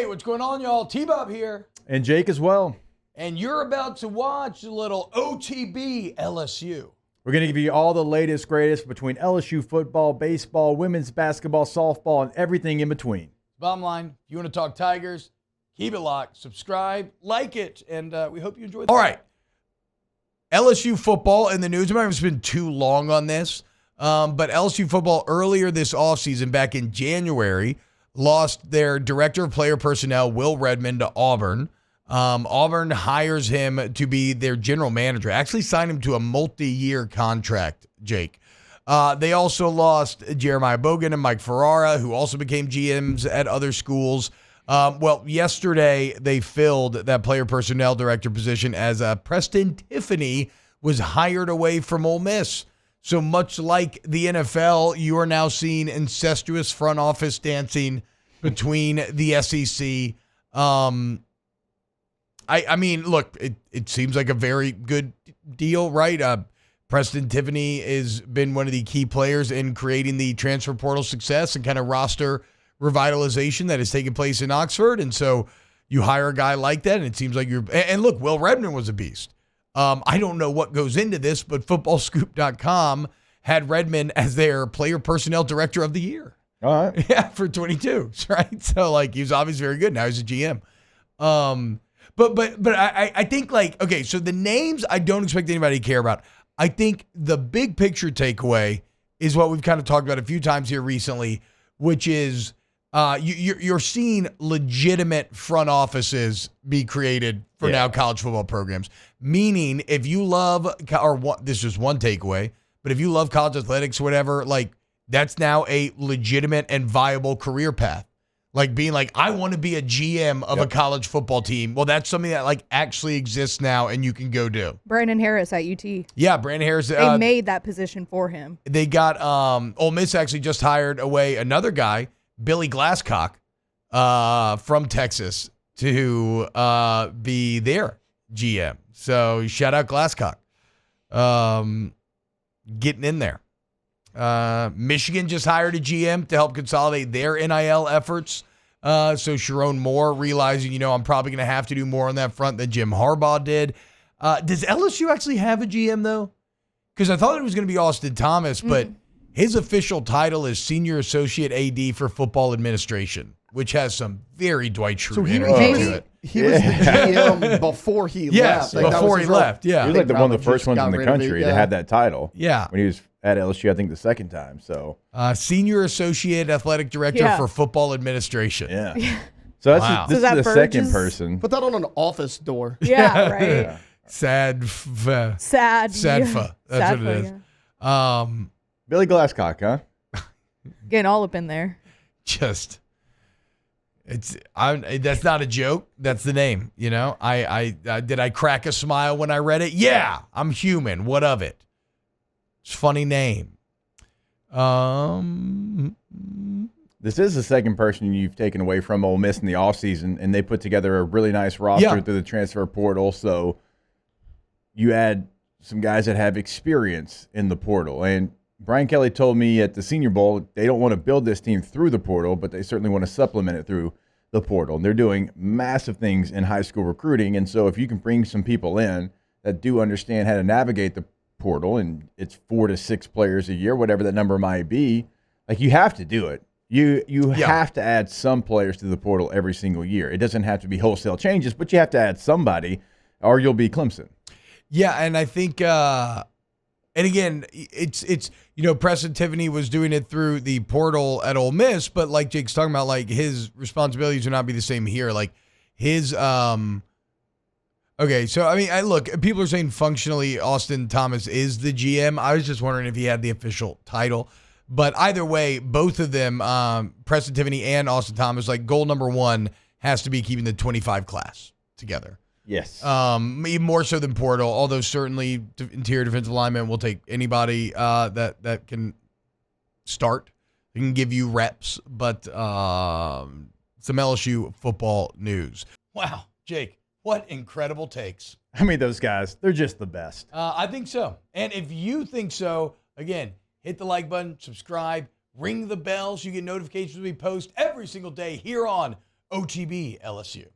what's going on, y'all? T-Bob here. And Jake as well. And you're about to watch a little OTB LSU. We're going to give you all the latest, greatest between LSU football, baseball, women's basketball, softball, and everything in between. Bottom line, if you want to talk Tigers, keep it locked, subscribe, like it, and we hope you enjoy it. All right. LSU football in the news. I'm not going to spend too long on this, but LSU football earlier this offseason, back in January, lost their director of player personnel, Will Redmond, to Auburn. Auburn hires him to be their general manager. Actually signed him to a multi-year contract, Jake. They also lost Jeremiah Bogan and Mike Ferrara, who also became GMs at other schools. Well, yesterday they filled that player personnel director position as Preston Tiffany was hired away from Ole Miss. So much like the NFL, you are now seeing incestuous front office dancing between the SEC. I mean, look, it seems like a very good deal, right? Preston Tiffany has been one of the key players in creating the transfer portal success and kind of roster revitalization that has taken place in Oxford. And so you hire a guy like that, and it seems like and look, Will Redmond was a beast. I don't know what goes into this, but footballscoop.com had Redmond as their player personnel director of the year. All right. Yeah, for 22, right? So, like, he was obviously very good. Now he's a GM. But I think, like, okay, so the names I don't expect anybody to care about. I think the big picture takeaway is what we've kind of talked about a few times here recently, which is you're seeing legitimate front offices be created for now college football programs. Meaning, if you love, this is one takeaway, but if you love college athletics or whatever, like, that's now a legitimate and viable career path. Like being like, I want to be a GM of a college football team. Well, that's something that like actually exists now and you can go do. Brandon Harris at UT. Yeah, Brandon Harris. They made that position for him. They got Ole Miss actually just hired away another guy, Billy Glasscock, from Texas to be their GM. So shout out Glasscock. Getting in there. Michigan just hired a GM to help consolidate their NIL efforts. So Sharon Moore realizing, I'm probably going to have to do more on that front than Jim Harbaugh did. Does LSU actually have a GM, though? Because I thought it was going to be Austin Thomas, but his official title is Senior Associate AD for Football Administration, which has some very Dwight Schrute energy to it. He was the GM before he left. Like, before he left, yeah. He was like one of the first ones in the country to have that title. Yeah. When he was at LSU, I think the second time. So Senior Associate Athletic Director for Football Administration. Yeah. So that's this is the second person. Put that on an office door. Yeah, right. Yeah. Sad. That's what it is. Yeah. Billy Glasscock, huh? Getting all up in there. Just... that's not a joke. That's the name. I did I crack a smile when I read it? Yeah, I'm human. What of it? It's a funny name. This is the second person you've taken away from Ole Miss in the offseason, and they put together a really nice roster through the transfer portal. So you add some guys that have experience in the portal. And Brian Kelly told me at the Senior Bowl they don't want to build this team through the portal, but they certainly want to supplement it through the portal. And they're doing massive things in high school recruiting. And so if you can bring some people in that do understand how to navigate the portal, and it's 4 to 6 players a year, whatever that number might be, like, you have to do it. You have to add some players to the portal every single year. It doesn't have to be wholesale changes, but you have to add somebody or you'll be Clemson. Yeah, and I think and again, it's Preston Tiffany was doing it through the portal at Ole Miss, but like Jake's talking about, like, his responsibilities would not be the same here. Like his okay, so I mean, look, people are saying functionally Austin Thomas is the GM. I was just wondering if he had the official title. But either way, both of them, Preston Tiffany and Austin Thomas, like, goal number one has to be keeping the 25 class together. Yes. Even more so than portal, although certainly interior defensive lineman will take anybody that can start. They can give you reps, but some LSU football news. Wow, Jake, what incredible takes. I mean, those guys, they're just the best. I think so. And if you think so, again, hit the like button, subscribe, ring the bell so you get notifications when we post every single day here on OTB LSU.